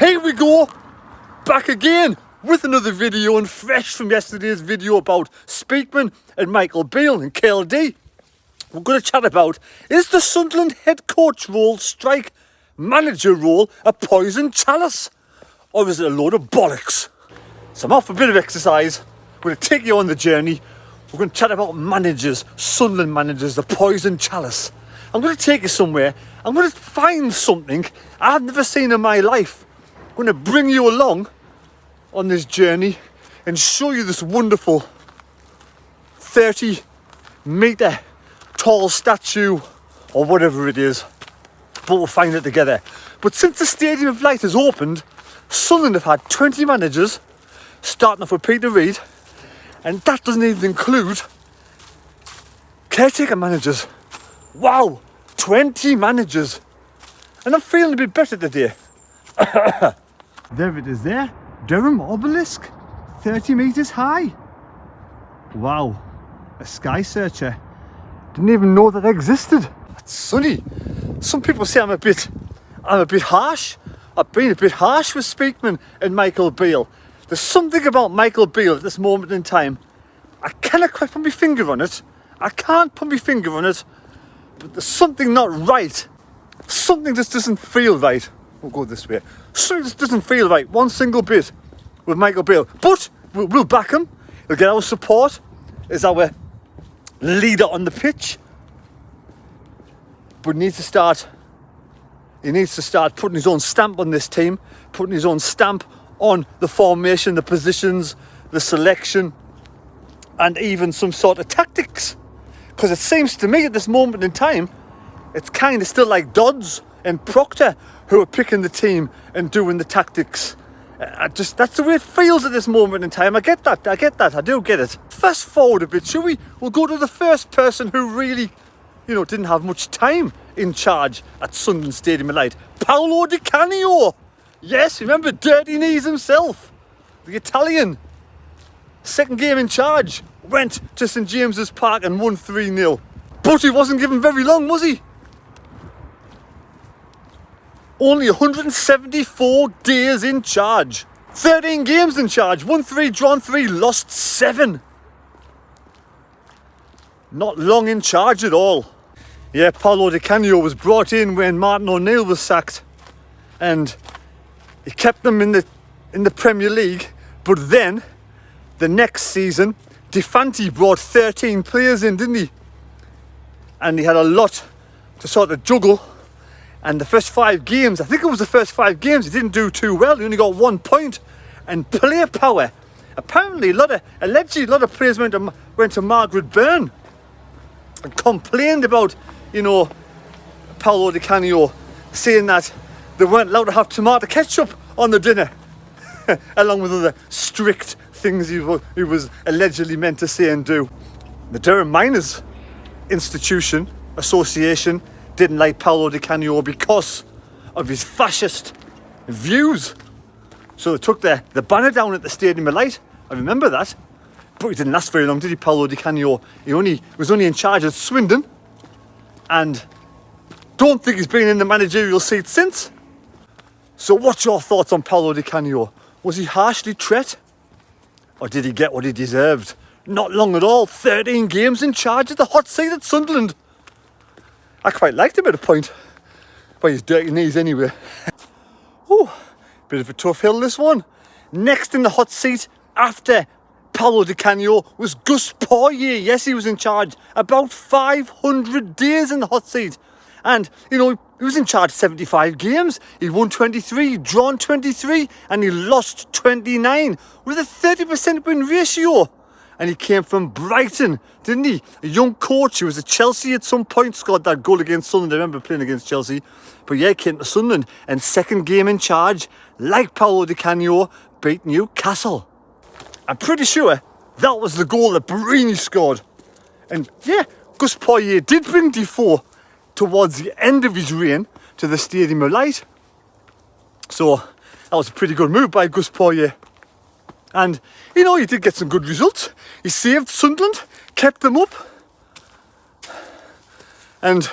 Here we go, back again with another video, and fresh from yesterday's video about Speakman and Michael Beale and KLD. We're going to chat about, is the Sunderland head coach role strike manager role a poisoned chalice, or is it a load of bollocks? So I'm off for a bit of exercise. We're going to take you on the journey. We're going to chat about managers, Sunderland managers, the poisoned chalice. I'm going to take you somewhere. I'm going to find something I've never seen in my life. I'm going to bring you along on this journey and show you this wonderful 30-metre tall statue or whatever it is, but we'll find it together. But since the Stadium of Light has opened, Sunderland have had 20 managers, starting off with Peter Reid, and that doesn't even include caretaker managers. Wow, 20 managers, and I'm feeling a bit better today. There it is there, Durham obelisk, 30 metres high. Wow, a sky searcher. Didn't even know that existed. It's sunny. Some people say I'm a bit harsh. I've been a bit harsh with Speakman and Michael Beale. There's something about Michael Beale at this moment in time. I cannot quite put my finger on it. I can't put my finger on it. But there's something not right. Something just doesn't feel right. We'll go this way. Something just doesn't feel right. One single bit with Michael Beale. But we'll back him. He'll get our support as our leader on the pitch. But he needs to start putting his own stamp on this team, putting his own stamp on the formation, the positions, the selection, and even some sort of tactics. Because it seems to me at this moment in time, it's kind of still like Dodds and Proctor who are picking the team and doing the tactics. That's the way it feels at this moment in time. I get that, I do get it. Fast forward a bit, shall we? We'll go to the first person who really, didn't have much time in charge at Sunderland Stadium of Light. Paulo Di Canio. Yes, remember Dirty Knees himself, the Italian. Second game in charge, went to St James's Park and won 3-0. But he wasn't given very long, was he? Only 174 days in charge. 13 games in charge, won 3, drawn 3, lost 7. Not long in charge at all. Yeah, Paulo Di Canio was brought in when Martin O'Neill was sacked, and he kept them in the Premier League. But then, the next season, Di Fanti brought 13 players in, didn't he? And he had a lot to sort of juggle. And the first 5 games, I think it was the first 5 games, he didn't do too well. He only got 1 point. And player power. Apparently, allegedly, a lot of players went to Margaret Byrne and complained about, Paulo Di Canio, saying that they weren't allowed to have tomato ketchup on the dinner, along with other strict things he was allegedly meant to say and do. The Durham Miners Association didn't like Paulo Di Canio because of his fascist views. So they took the banner down at the Stadium of Light. I remember that. But he didn't last very long, did he, Paulo Di Canio? He was only in charge at Swindon. And don't think he's been in the managerial seat since. So what's your thoughts on Paulo Di Canio? Was he harshly treated? Or did he get what he deserved? Not long at all. 13 games in charge at the hot seat at Sunderland. I quite liked him at a point. By his dirty knees anyway. Ooh, bit of a tough hill, this one. Next in the hot seat after Paulo Di Canio was Gus Poyet. Yes, he was in charge about 500 days in the hot seat. And, he was in charge 75 games. He won 23, drawn 23, and he lost 29 with a 30% win ratio. And he came from Brighton, didn't he? A young coach. He was at Chelsea at some point, scored that goal against Sunderland. I remember playing against Chelsea. But yeah, he came to Sunderland, and second game in charge, like Paulo Di Canio, beat Newcastle. I'm pretty sure that was the goal that Barini scored. And yeah, Gus Poyet did bring Defoe towards the end of his reign to the Stadium of Light. So that was a pretty good move by Gus Poyet. And, he did get some good results. He saved Sunderland, kept them up. And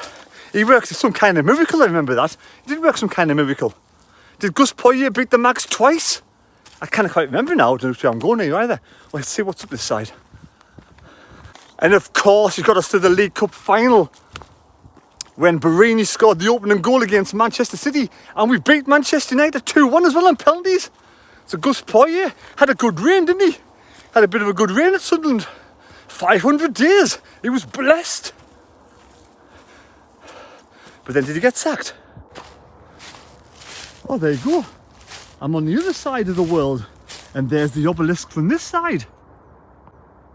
he worked some kind of miracle, I remember that. He did work some kind of miracle. Did Gus Poyet beat the Mags twice? I can't quite remember now. I don't know if I'm going here either. Well, let's see what's up this side. And of course, he's got us to the League Cup final when Barini scored the opening goal against Manchester City, and we beat Manchester United 2-1 as well on penalties. So Gus Poyet had a good reign, didn't he? Had a bit of a good reign at Sunderland. 500 days. He was blessed. But then did he get sacked? Oh, there you go. I'm on the other side of the world, and there's the obelisk from this side.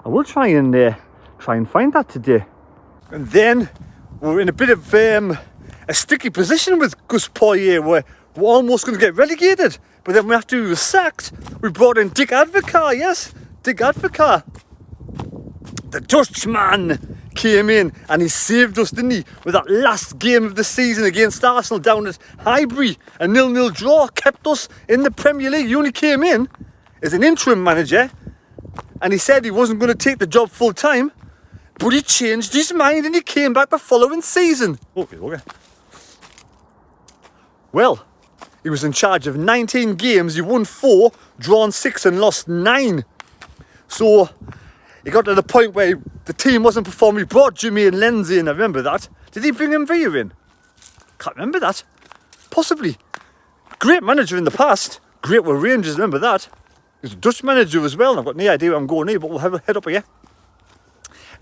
I will try and find that today. And then we're in a bit of a sticky position with Gus Poyet, where we're almost going to get relegated. But then we after he was sacked, we brought in Advocaat, yes, Advocaat. The Dutchman came in and he saved us, didn't he? With that last game of the season against Arsenal down at Highbury. A 0-0 draw kept us in the Premier League. He only came in as an interim manager, and he said he wasn't going to take the job full time, but he changed his mind and he came back the following season. Okay. Well, he was in charge of 19 games. He won 4, drawn 6 and lost 9. So he got to the point where the team wasn't performing. He brought Jimmy and Lindsay in, I remember that. Did he bring him Villa in? Can't remember that. Possibly. Great manager in the past. Great with Rangers, remember that. He was a Dutch manager as well. I've got no idea where I'm going here, but we'll have a head up here.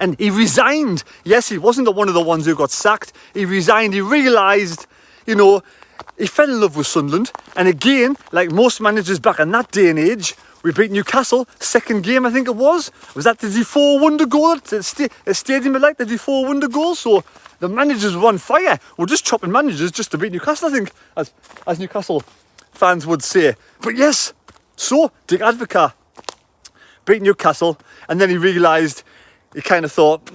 And he resigned. Yes, he wasn't one of the ones who got sacked. He resigned. He realised, he fell in love with Sunderland. And again, like most managers back in that day and age, we beat Newcastle, second game I think it was. Was that the D4 wonder goal at the stadium like the D4 wonder goal? So the managers were on fire. We're just chopping managers just to beat Newcastle, I think, as Newcastle fans would say. But yes, so Advocaat beat Newcastle, and then he realised, he kind of thought,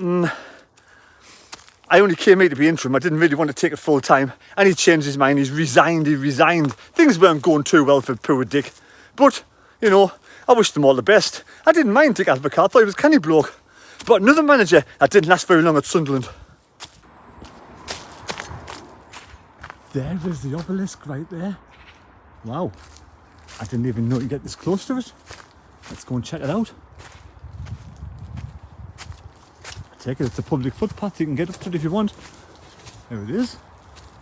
I only came here to be interim. I didn't really want to take it full time. And he changed his mind. He resigned. Things weren't going too well for poor Dick. But, I wished them all the best. I didn't mind Advocaat. I thought he was a canny bloke. But another manager that didn't last very long at Sunderland. There is the obelisk right there. Wow. I didn't even know you get this close to it. Let's go and check it out. Take it, it's a public footpath, you can get up to it if you want. There it is.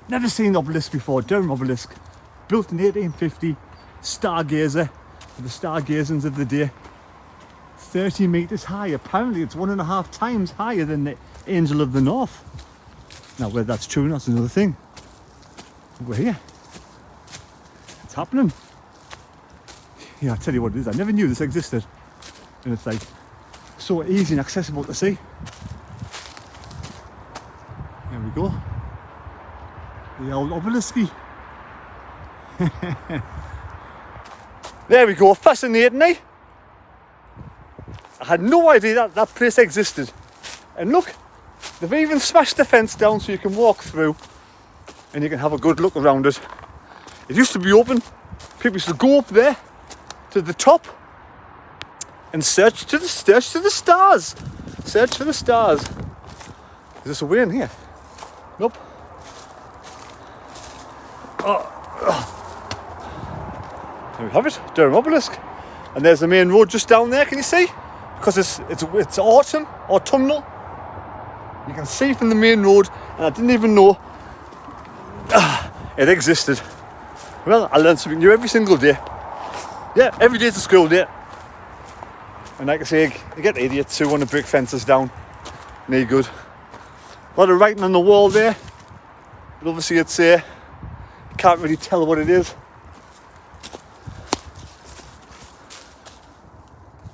Never seen the obelisk before, Durham obelisk. Built in 1850, stargazer, for the stargazers of the day. 30 metres high, apparently it's 1.5 times higher than the Angel of the North. Now whether that's true or not, that's another thing. We're here. It's happening. Yeah, I'll tell you what it is, I never knew this existed. And it's like, so easy and accessible to see. There we go. The old obelisky. There we go, fascinating, eh? I had no idea that place existed. And look, they've even smashed the fence down so you can walk through and you can have a good look around it. It used to be open. People used to go up there to the top and search to the stars. Search for the stars. Is this a way in here? Nope. There we have it, Durham Obelisk. And there's the main road just down there, can you see? Because it's autumnal. You can see from the main road, and I didn't even know it existed. Well, I learn something new every single day. Yeah, every day's a school day. And like I say, you get idiots who want to break fences down. No good. A lot of writing on the wall there. But obviously it's you can't really tell what it is.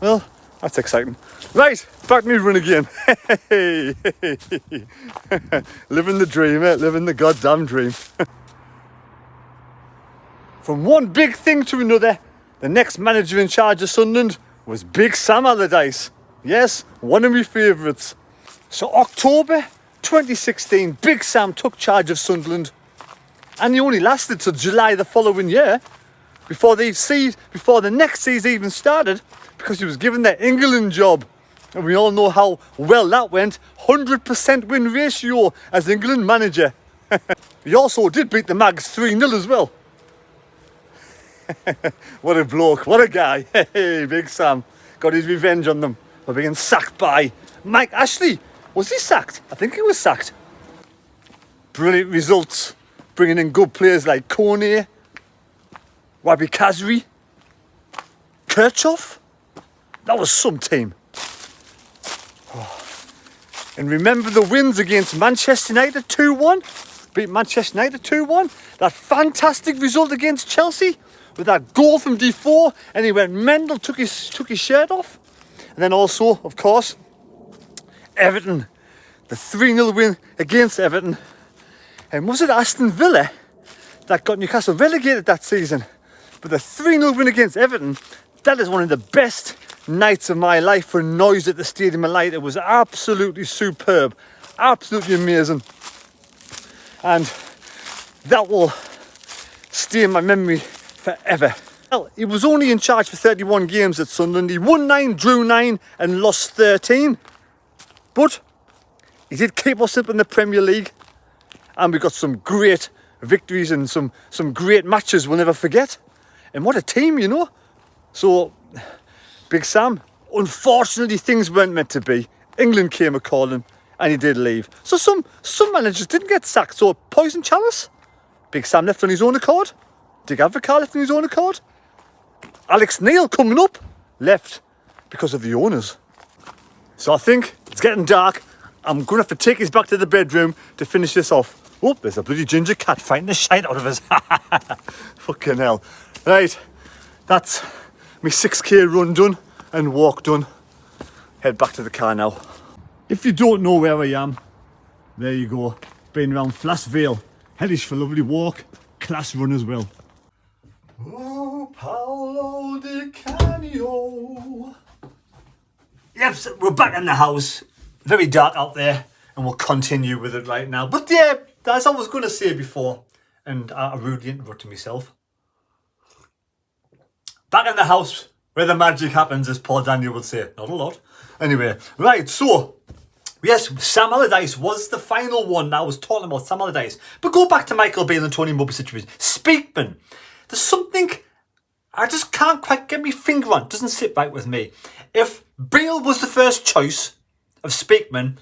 Well, that's exciting. Right, back me run again. Hey, living the dream, living the goddamn dream. From one big thing to another, the next manager in charge of Sunderland was Big Sam Allardyce. Yes, one of my favourites. So October 2016, Big Sam took charge of Sunderland, and he only lasted till July the following year before the next season even started, because he was given the England job. And we all know how well that went. 100% win ratio as England manager. He also did beat the Mags 3-0 as well. What a bloke, what a guy. Hey, Big Sam got his revenge on them for being sacked by Mike Ashley. Was he sacked? I think he was sacked. Brilliant results, bringing in good players like Kone, Wabi Kazri, Kirchhoff. That was some team. And remember the wins against Manchester United 2-1? Beat Manchester United 2-1. That fantastic result against Chelsea with that goal from Defoe, and he went mental, took his shirt off. And then also, of course, Everton, the 3-0 win against Everton. And was it Aston Villa that got Newcastle relegated that season? But the 3-0 win against Everton, that is one of the best nights of my life for noise at the Stadium of Light. It was absolutely superb, absolutely amazing. And that will stay in my memory forever. Well, he was only in charge for 31 games at Sunderland. He won 9, drew 9 and lost 13. But he did keep us up in the Premier League. And we got some great victories and some great matches we'll never forget. And what a team, you know. So, Big Sam, unfortunately things weren't meant to be. England came a-calling and he did leave. So some managers didn't get sacked. So Poisoned Chalice, Big Sam left on his own accord. Advocaat left on his own accord. Alex Neil coming up, left because of the owners. So I think it's getting dark. I'm going to have to take us back to the bedroom to finish this off. Oh, there's a bloody ginger cat fighting the shite out of us. Fucking hell. Right, that's my 6k run done and walk done. Head back to the car now. If you don't know where I am, there you go. Been around Flass Vale. Headish for a lovely walk. Class run as well. Oh, Paulo Di Canio. Yep, so we're back in the house. Very dark out there, and we'll continue with it right now. But yeah, as I was going to say before, and I rudely interrupted myself. Back in the house where the magic happens, as Paul Daniel would say. Not a lot. Anyway, right, so, yes, Sam Allardyce was the final one. I was talking about Sam Allardyce. But go back to Michael Bale and Tony Mowbray situation. Speakman. There's something I just can't quite get my finger on. It doesn't sit right with me. If Bale was the first choice of Speakman,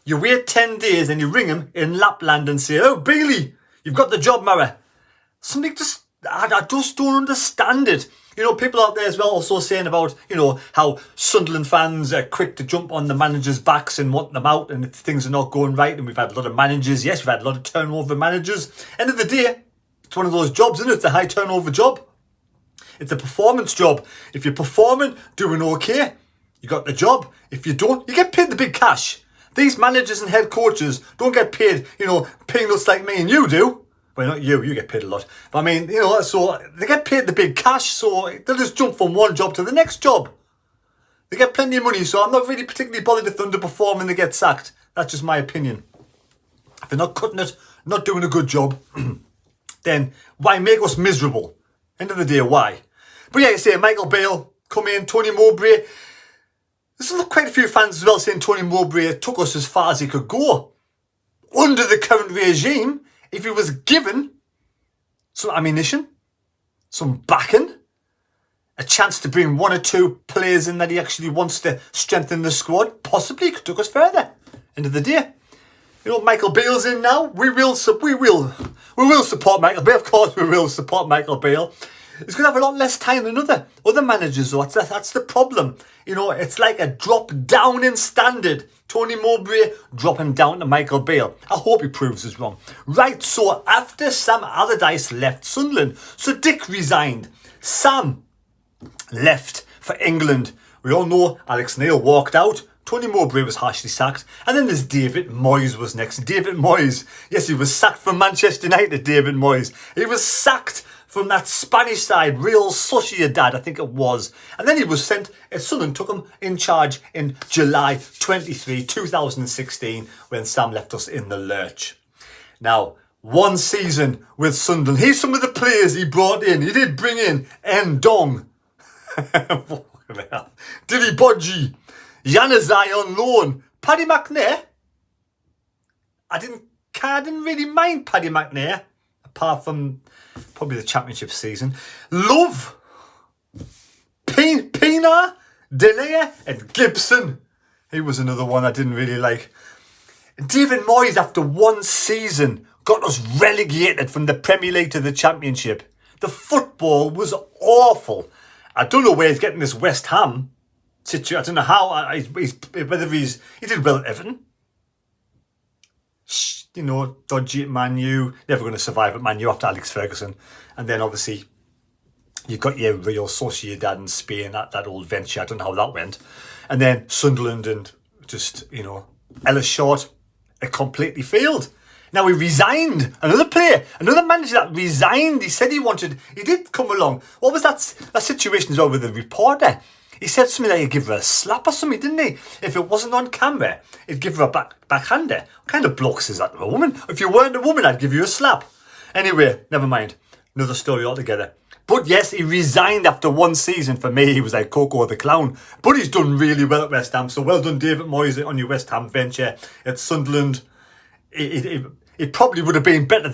you wait 10 days and you ring him in Lapland and say, oh, Bailey, you've got the job, Mara. Something just, I just don't understand it. You know, people out there as well also saying about, you know, how Sunderland fans are quick to jump on the managers' backs and want them out and things are not going right. And we've had a lot of managers. Yes, we've had a lot of turnover managers. End of the day, it's one of those jobs, isn't it? It's a high turnover job. It's a performance job. If you're performing, doing okay, you got the job. If you don't, you get paid the big cash. These managers and head coaches don't get paid, you know, peanuts like me and you do. Well, not you, you get paid a lot. But I mean, you know, so they get paid the big cash, so they'll just jump from one job to the next job. They get plenty of money, so I'm not really particularly bothered if they underperform and they get sacked. That's just my opinion. If they're not cutting it, not doing a good job, then why make us miserable? End of the day, why? But yeah, you say Michael Bale, come in, Tony Mowbray. There's quite a few fans as well saying Tony Mowbray took us as far as he could go. Under the current regime, if he was given some ammunition, some backing, a chance to bring one or two players in that he actually wants to strengthen the squad, possibly he could take us further. End of the day. You know, Michael Bale's in now. We will support Michael Bale. Of course we will support Michael Bale. He's going to have a lot less time than other managers, though. That's the problem. You know, it's like a drop down in standard. Tony Mowbray dropping down to Michael Bale. I hope he proves us wrong. Right, so after Sam Allardyce left Sunderland, so Dick resigned. Sam left for England. We all know Alex Neil walked out. Tony Mowbray was harshly sacked. And then there's David Moyes was next. David Moyes. Yes, he was sacked from Manchester United, David Moyes. He was sacked from that Spanish side, Real Sociedad, I think it was. And then he was sent, Sunderland took him in charge in July 23, 2016, when Sam left us in the lurch. Now, one season with Sunderland. Here's some of the players he brought in. He did bring in Ndong, Dilly Bodji, Januzaj on loan, Paddy McNair. I didn't really mind Paddy McNair, apart from probably the championship season. Love, Pina, Denier and Gibson. He was another one I didn't really like. David Moyes, after one season, got us relegated from the Premier League to the Championship. The football was awful. I don't know where he's getting this West Ham situation. I don't know how. Whether he did well at Everton. You know, dodgy at Man U. Never going to survive at Man U after Alex Ferguson. And then obviously you've got your Real Sociedad in Spain, that old venture. I don't know how that went. And then Sunderland and just, you know, Ellis Short, it completely failed. Now he resigned. Another player, another manager that resigned. He said he did come along. What was that situation as well with the reporter? He said something like he'd give her a slap or something, didn't he? If it wasn't on camera, he'd give her a backhander. What kind of blokes is that, a woman? If you weren't a woman, I'd give you a slap. Anyway, never mind. Another story altogether. But yes, he resigned after one season. For me, he was like Coco the Clown. But he's done really well at West Ham. So well done, David Moyes, on your West Ham venture at Sunderland. It probably would have been better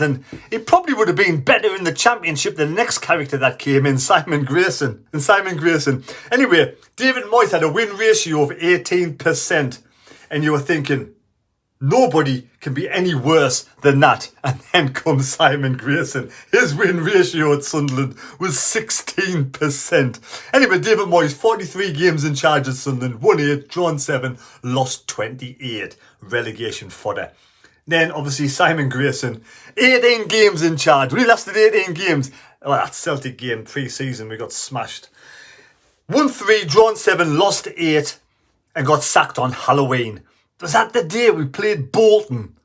in the Championship than the next character that came in, Simon Grayson. Anyway, David Moyes had a win ratio of 18%. And you were thinking, nobody can be any worse than that. And then comes Simon Grayson. His win ratio at Sunderland was 16%. Anyway, David Moyes, 43 games in charge at Sunderland, won 8, drawn 7, lost 28. Relegation fodder. Then, obviously, Simon Grayson, 18 games in charge. We lasted 18 games. Well, that Celtic game, pre-season, we got smashed. Won 3, drawn 7, lost 8, and got sacked on Halloween. Was that the day we played Bolton?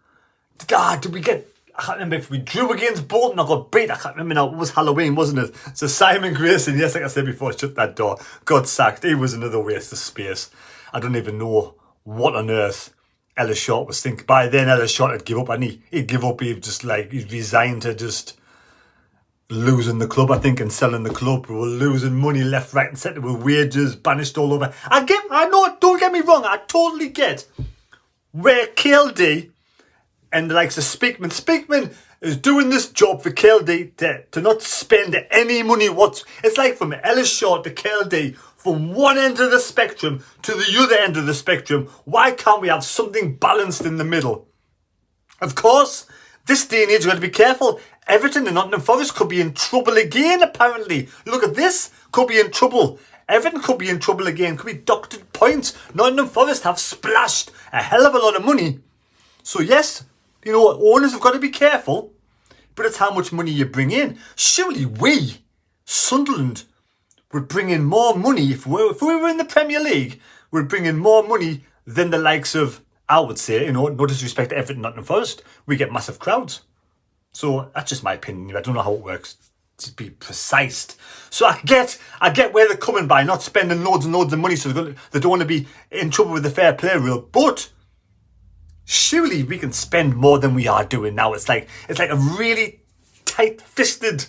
Did we get... I can't remember if we drew against Bolton or got beat. I can't remember now. It was Halloween, wasn't it? So Simon Grayson, yes, like I said before, shut that door. Got sacked. He was another waste of space. I don't even know what on earth Ellis Short was thinking. By then, Ellis Short had give up, and he'd give up. He'd resigned to just losing the club, I think, and selling the club. We were losing money left, right, and centre with wages banished all over. I know. Don't get me wrong. I totally get where KLD and the likes of Speakman is doing this job for KLD to not spend any money. It's like from Ellis Short to KLD. From one end of the spectrum to the other end of the spectrum. Why can't we have something balanced in the middle? Of course, this day and age, you've got to be careful. Everton and Nottingham Forest could be in trouble again, apparently. Look at this. Could be in trouble. Everton could be in trouble again. Could be doctored points. Nottingham Forest have splashed a hell of a lot of money. So yes, you know, owners have got to be careful. But it's how much money you bring in. Surely we, Sunderland, would bring in more money if we were in the Premier League. We'd bring in more money than the likes of, I would say, you know, no disrespect to Everton, Nottingham Forest. We get massive crowds. So that's just my opinion. I don't know how it works, to be precise. So I get where they're coming by, not spending loads and loads of money, so they don't want to be in trouble with the fair play rule. But surely we can spend more than we are doing now. It's like a really tight-fisted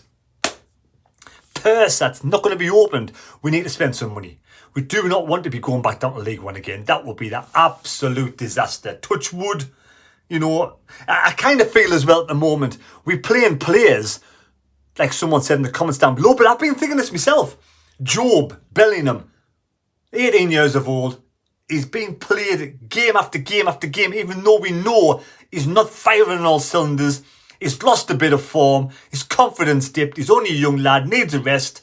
purse that's not going to be opened. We need to spend some money. We do not want to be going back down to League One again. That would be the absolute disaster. Touch wood. You know, I kind of feel as well at the moment, we're playing players, like someone said in the comments down below, but I've been thinking this myself. Job Bellingham, 18 years of old. He's being played game after game after game, even though we know he's not firing on all cylinders. He's lost a bit of form. His confidence dipped. He's only a young lad, needs a rest.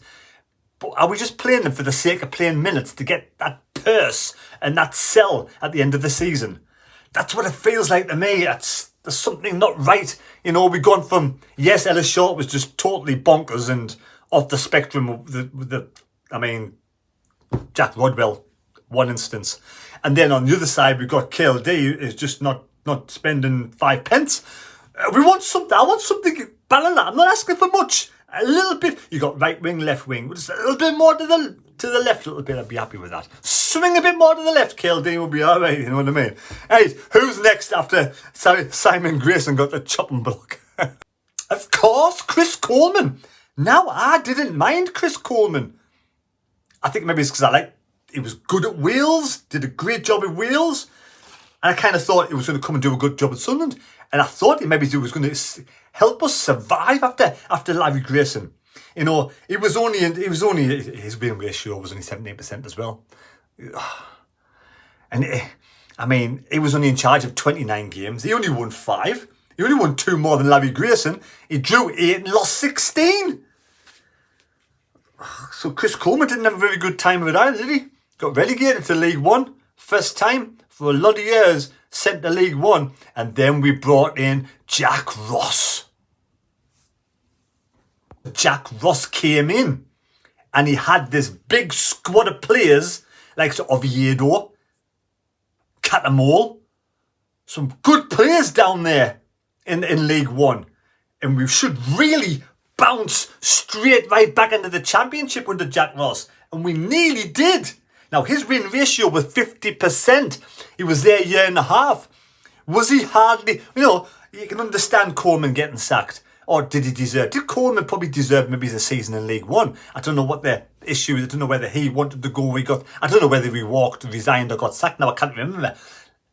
But are we just playing them for the sake of playing minutes to get that purse and that sell at the end of the season? That's what it feels like to me. There's something not right. You know, we've gone from, yes, Ellis Short was just totally bonkers and off the spectrum with Jack Rodwell, one instance. And then on the other side, we've got KLD, who's just not spending 5 pence. We want something. I want something balanced. I'm not asking for much. A little bit. You got right wing, left wing. Just a little bit more to the left. A little bit. I'd be happy with that. Swing a bit more to the left. KLD will be all right. You know what I mean? Hey, who's next after Simon Grayson got the chopping block? Of course, Chris Coleman. Now, I didn't mind Chris Coleman. I think maybe it's because he was good at Wales. Did a great job at Wales. And I kind of thought he was going to come and do a good job at Sunderland. And I thought maybe he was going to help us survive after Larry Grayson. You know, his win ratio was only 17% as well. And he was only in charge of 29 games. He only won 5. He only won 2 more than Larry Grayson. He drew 8 and lost 16. So Chris Coleman didn't have a very good time of it either, did he? Got relegated to League One. First time for a lot of years, sent to League One. And then we brought in Jack Ross. Jack Ross came in and he had this big squad of players like Oviedo, Catamol, some good players down there in League One. And we should really bounce straight right back into the Championship under Jack Ross. And we nearly did. Now, his win ratio was 50%. He was there a year and a half. Was he hardly... You know, you can understand Coleman getting sacked. Or did he deserve... Did Coleman probably deserve maybe the season in League One? I don't know what the issue is. I don't know whether he wanted to go. I don't know whether he walked, resigned or got sacked. Now, I can't remember.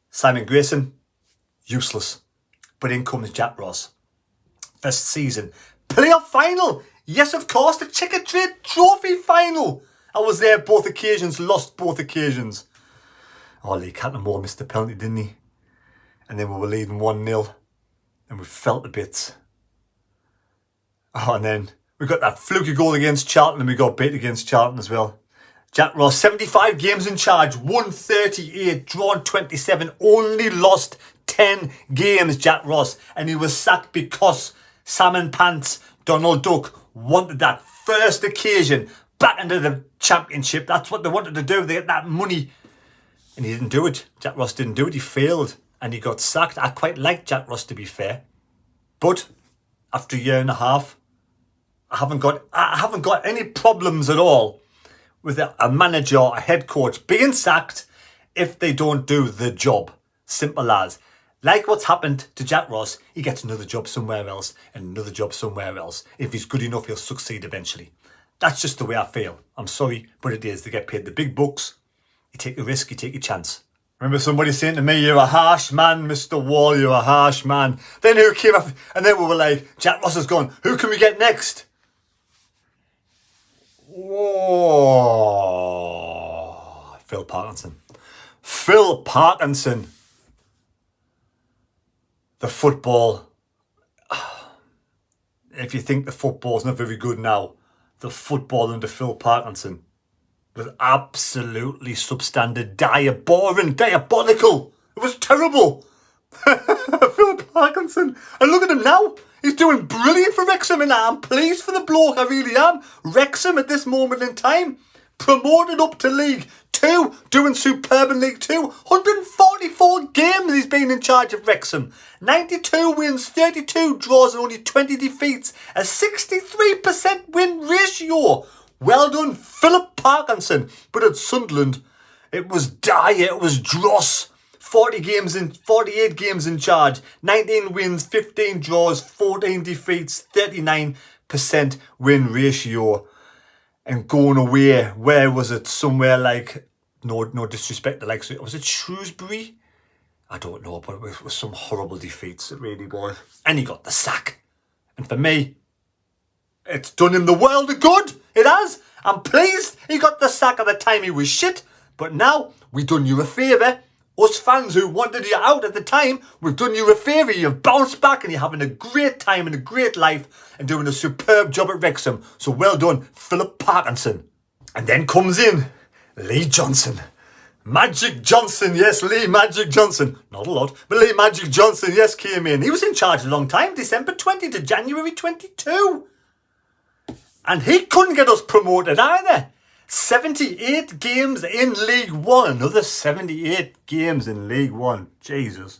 Simon Grayson, useless. But in comes Jack Ross. First season. Playoff final. Yes, of course. The Checker Trade Trophy final. I was there both occasions. Lost both occasions. Oh, Lee Catamore missed the penalty, didn't he? And then we were leading 1-0. And we felt the bits. Oh, and then we got that fluky goal against Charlton and we got beat against Charlton as well. Jack Ross, 75 games in charge, won 38, drawn 27, only lost 10 games, Jack Ross. And he was sacked because Salmon Pants, Donald Duck, wanted that first occasion back into the Championship. That's what they wanted to do. They get that money. And he didn't do it. Jack Ross didn't do it. He failed and he got sacked. I quite like Jack Ross, to be fair. But after a year and a half, I haven't got any problems at all with a manager or a head coach being sacked if they don't do the job. Simple as. Like what's happened to Jack Ross, he gets another job somewhere else and another job somewhere else. If he's good enough, he'll succeed eventually. That's just the way I feel. I'm sorry, but it is. They get paid the big bucks. You take a risk, you take a chance. Remember somebody saying to me, "You're a harsh man, Mr. Wall, you're a harsh man." Then who came up? And then we were like, Jack Ross is gone. Who can we get next? Whoa. Phil Parkinson. Phil Parkinson. The football. If you think the football's not very good now, the football under Phil Parkinson was absolutely substandard, diabolical. It was terrible. Phil Parkinson. And look at him now. He's doing brilliant for Wrexham, and I'm pleased for the bloke. I really am. Wrexham at this moment in time, promoted up to League 2, doing superb in League 2. 144 games he's been in charge of Wrexham. 92 wins, 32 draws and only 20 defeats. A 63% win ratio. Well done, Philip Parkinson. But at Sunderland, it was dire, it was dross. 48 games in charge, 19 wins, 15 draws, 14 defeats, 39% win ratio. And going away, where was it? Somewhere like, no disrespect to, like, was it Shrewsbury? I don't know, but it was some horrible defeats, it really was. And he got the sack. And for me, it's done him the world of good. It has. I'm pleased he got the sack at the time he was shit. But now, we've done you a favour. Us fans who wanted you out at the time, we've done you a favour. You've bounced back and you're having a great time and a great life and doing a superb job at Wrexham. So well done, Philip Parkinson. And then comes in Lee Johnson. Magic Johnson, yes, Lee Magic Johnson. Not a lot, but Lee Magic Johnson, yes, came in. He was in charge a long time, December 20 to January 22. And he couldn't get us promoted either. 78 games in League One. Another 78 games in League One. Jesus.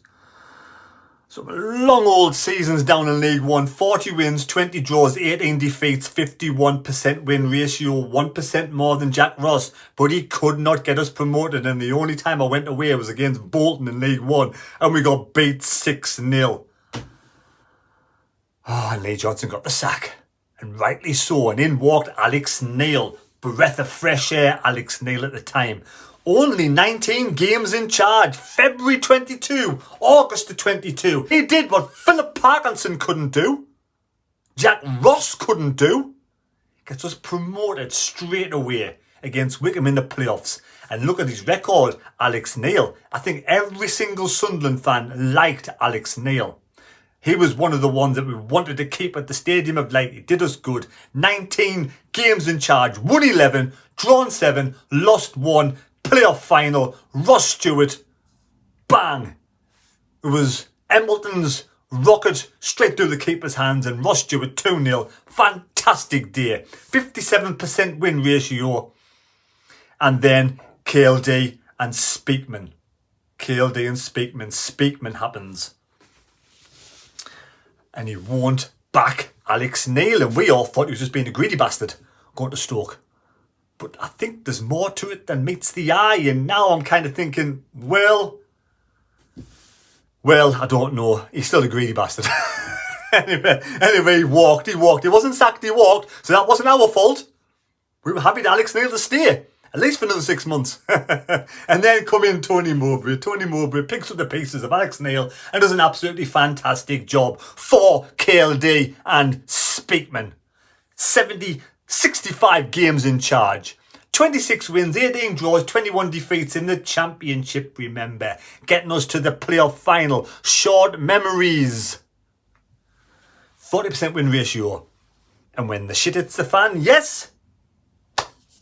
Some long old seasons down in League One. 40 wins, 20 draws, 18 defeats, 51% win ratio, 1% more than Jack Ross. But he could not get us promoted. And the only time I went away was against Bolton in League One. And we got beat 6-0. Oh, and Lee Johnson got the sack. And rightly so. And in walked Alex Neil. Breath of fresh air, Alex Neil at the time. Only 19 games in charge. February 22, August 22. He did what Philip Parkinson couldn't do. Jack Ross couldn't do. Gets us promoted straight away against Wickham in the playoffs. And look at his record, Alex Neil. I think every single Sunderland fan liked Alex Neil. He was one of the ones that we wanted to keep at the Stadium of Light. He did us good. 19 games in charge, won 11, drawn 7, lost 1, playoff final, Ross Stewart, bang. It was Embleton's rocket straight through the keeper's hands and Ross Stewart 2-0. Fantastic day. 57% win ratio. And then KLD and Speakman. KLD and Speakman. Speakman happens. And he won't back Alex Neil. And we all thought he was just being a greedy bastard going to Stoke. But I think there's more to it than meets the eye. And now I'm kind of thinking, well, I don't know. He's still a greedy bastard. Anyway, he walked. He wasn't sacked, he walked. So that wasn't our fault. We were happy that Alex Neil to stay. At least for another 6 months. And then come in Tony Mowbray. Tony Mowbray picks up the pieces of Alex Neil and does an absolutely fantastic job for KLD and Speakman. 65 games in charge. 26 wins, 18 draws, 21 defeats in the Championship, remember. Getting us to the playoff final. Short memories. 40% win ratio. And when the shit hits the fan, yes.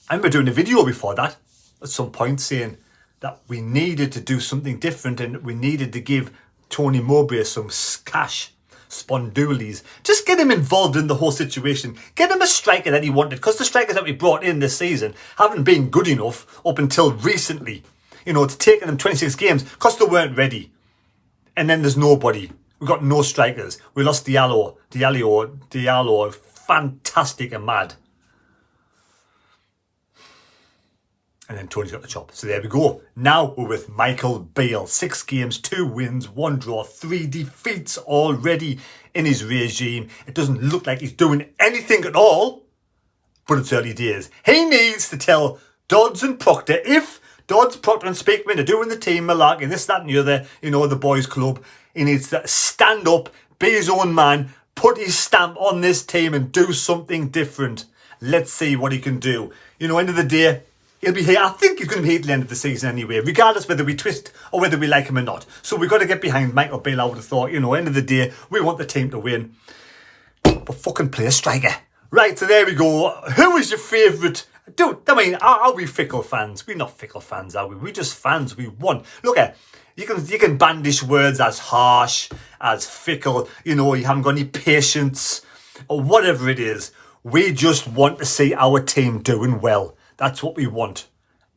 I remember doing a video before that at some point saying that we needed to do something different and we needed to give Tony Mowbray some cash, spondoolies. Just get him involved in the whole situation. Get him a striker that he wanted, because the strikers that we brought in this season haven't been good enough up until recently. You know, it's taken them 26 games because they weren't ready. And then there's nobody. We've got no strikers. We lost Diallo, fantastic and mad. And then Tony's got the chop. So there we go. Now we're with Michael Beale. 6 games, 2 wins, 1 draw, 3 defeats already in his regime. It doesn't look like he's doing anything at all, but it's early days. He needs to tell Dodds and Proctor, if Dodds, Proctor and Speakman are doing the team malarkey, this, that and the other, you know, the boys club, he needs to stand up, be his own man, put his stamp on this team and do something different. Let's see what he can do. You know, end of the day, he'll be here. I think he's going to be here at the end of the season anyway, regardless whether we twist or whether we like him or not. So we've got to get behind Michael Beale, I would have thought. You know, end of the day, we want the team to win. But fucking play a striker. Right, so there we go. Who is your favourite? Dude, I mean, are we fickle fans? We're not fickle fans, are we? We're just fans. We want. Look at, you can bandish words as harsh, as fickle. You know, you haven't got any patience or whatever it is. We just want to see our team doing well. That's what we want.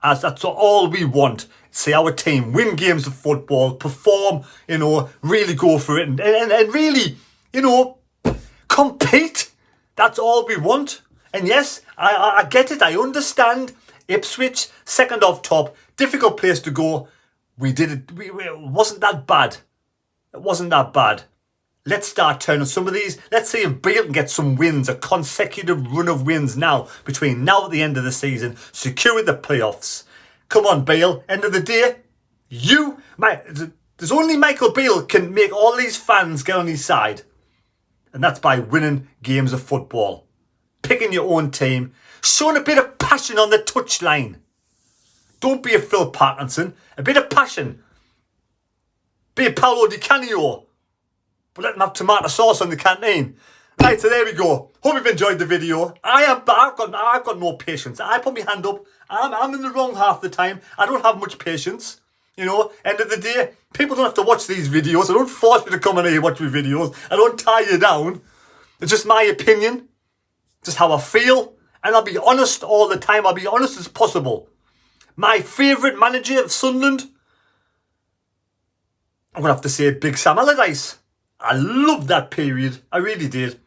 That's all we want. See our team win games of football, perform, you know, really go for it and really, you know, compete. That's all we want. And yes, I get it. I understand. Ipswich, second off top, difficult place to go. We did it. It wasn't that bad. It wasn't that bad. Let's start turning some of these. Let's see if Beale can get some wins, a consecutive run of wins now, between now and the end of the season, secure the playoffs. Come on, Beale. End of the day, there's only Michael Beale can make all these fans get on his side. And that's by winning games of football. Picking your own team. Showing a bit of passion on the touchline. Don't be a Phil Parkinson. A bit of passion. Be a Paulo Di Canio. But let them have tomato sauce on the canteen. Right, so there we go. Hope you've enjoyed the video. I've got no patience. I put my hand up. I'm in the wrong half the time. I don't have much patience. You know, end of the day, people don't have to watch these videos. I don't force you to come in here and watch my videos. I don't tie you down. It's just my opinion. Just how I feel. And I'll be honest all the time. I'll be honest as possible. My favourite manager of Sunderland, I'm going to have to say Big Sam Allardyce. I loved that period. I really did.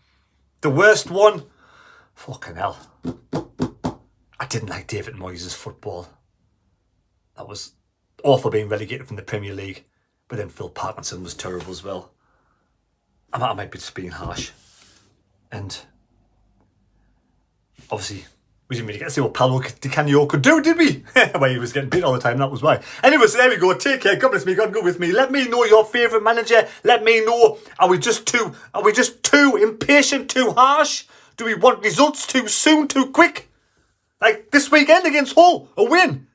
The worst one, fucking hell. I didn't like David Moyes' football. That was awful being relegated from the Premier League. But then Phil Parkinson was terrible as well. I might be just being harsh. And obviously, We didn't really get to see what Paulo Di Canio could do, did we? Well, he was getting beat all the time, that was why. Anyway, so there we go. Take care. God bless me. God go with me. Let me know your favourite manager. Let me know. Are we just too impatient, too harsh? Do we want results too soon, too quick? Like this weekend against Hull, a win.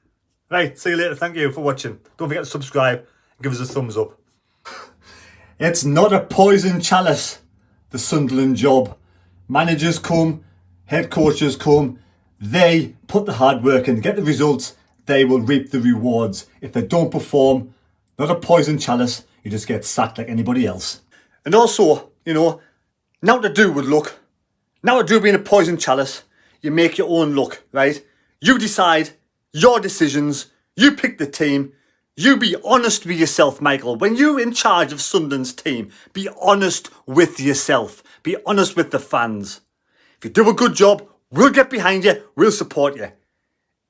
Right, see you later. Thank you for watching. Don't forget to subscribe and give us a thumbs up. It's not a poisoned chalice, the Sunderland job. Managers come, head coaches come. They put the hard work in, get the results, they will reap the rewards. If they don't perform, not a poison chalice, you just get sacked like anybody else. And also, you know, now to do with luck, now to do being a poison chalice, you make your own luck, right? You decide your decisions, you pick the team, you be honest with yourself, Michael. When you're in charge of Sunderland's team, be honest with yourself, be honest with the fans. If you do a good job, we'll get behind you, we'll support you.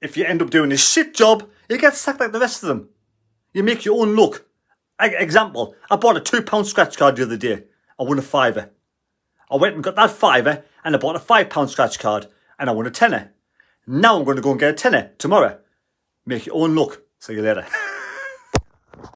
If you end up doing a shit job, you get sacked like the rest of them. You make your own luck. Example, I bought a £2 scratch card the other day. I won a £5. I went and got that £5 and I bought a £5 scratch card and I won a £10. Now I'm going to go and get a £10 tomorrow. Make your own luck. See you later.